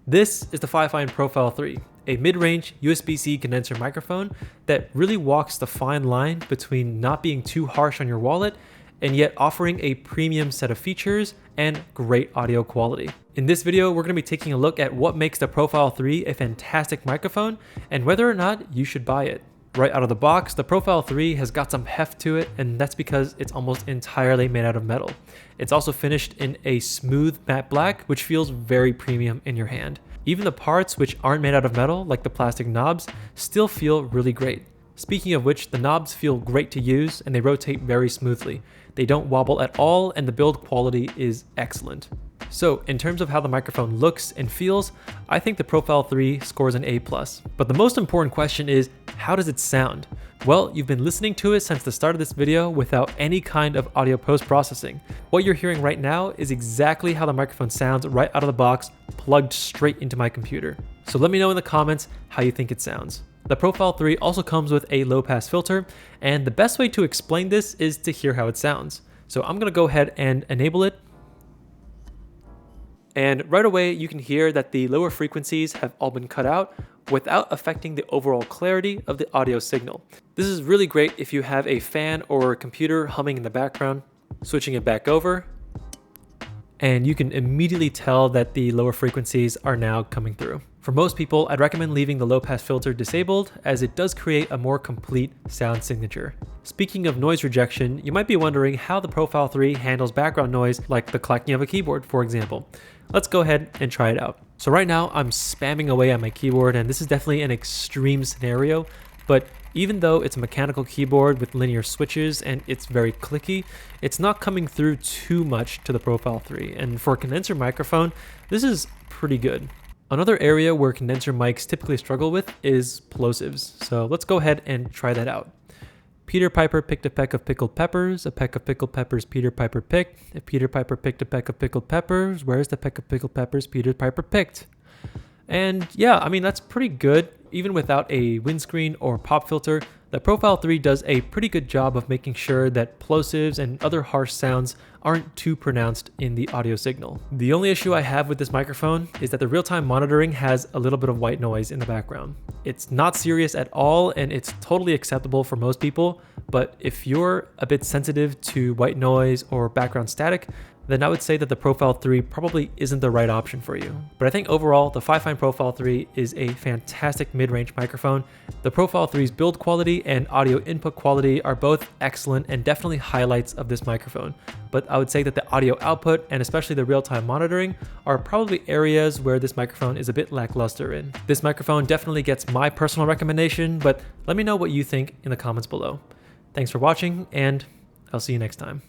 This is the Fifine Profile 3, a mid-range USB-C condenser microphone that really walks the fine line between not being too harsh on your wallet and yet offering a premium set of features and great audio quality. In this video, we're going to be taking a look at what makes the Profile 3 a fantastic microphone and whether or not you should buy it. Right out of the box, the Profile 3 has got some heft to it, and that's because it's almost entirely made out of metal. It's also finished in a smooth matte black, which feels very premium in your hand. Even the parts which aren't made out of metal, like the plastic knobs, still feel really great. Speaking of which, the knobs feel great to use and they rotate very smoothly. They don't wobble at all, and the build quality is excellent. So in terms of how the microphone looks and feels, I think the Profile 3 scores an A+. But the most important question is, how does it sound? Well, you've been listening to it since the start of this video without any kind of audio post-processing. What you're hearing right now is exactly how the microphone sounds right out of the box, plugged straight into my computer. So let me know in the comments how you think it sounds. The Profile 3 also comes with a low-pass filter, and the best way to explain this is to hear how it sounds. So I'm gonna go ahead and enable it. And right away, you can hear that the lower frequencies have all been cut out without affecting the overall clarity of the audio signal. This is really great if you have a fan or a computer humming in the background. Switching it back over, and you can immediately tell that the lower frequencies are now coming through. For most people, I'd recommend leaving the low pass filter disabled, as it does create a more complete sound signature. Speaking of noise rejection, you might be wondering how the Profile 3 handles background noise like the clacking of a keyboard, for example. Let's go ahead and try it out. So right now I'm spamming away on my keyboard, and this is definitely an extreme scenario, but even though it's a mechanical keyboard with linear switches and it's very clicky, it's not coming through too much to the Profile 3. And for a condenser microphone, this is pretty good. Another area where condenser mics typically struggle with is plosives. So let's go ahead and try that out. Peter Piper picked a peck of pickled peppers. A peck of pickled peppers Peter Piper picked. If Peter Piper picked a peck of pickled peppers, where's the peck of pickled peppers Peter Piper picked? And yeah, I mean, that's pretty good. Even without a windscreen or pop filter, the Profile 3 does a pretty good job of making sure that plosives and other harsh sounds aren't too pronounced in the audio signal. The only issue I have with this microphone is that the real-time monitoring has a little bit of white noise in the background. It's not serious at all, and it's totally acceptable for most people, but if you're a bit sensitive to white noise or background static, then I would say that the Profile 3 probably isn't the right option for you. But I think overall, the Fifine Profile 3 is a fantastic mid-range microphone. The Profile 3's build quality and audio input quality are both excellent and definitely highlights of this microphone. But I would say that the audio output and especially the real-time monitoring are probably areas where this microphone is a bit lackluster in. This microphone definitely gets my personal recommendation, but let me know what you think in the comments below. Thanks for watching, and I'll see you next time.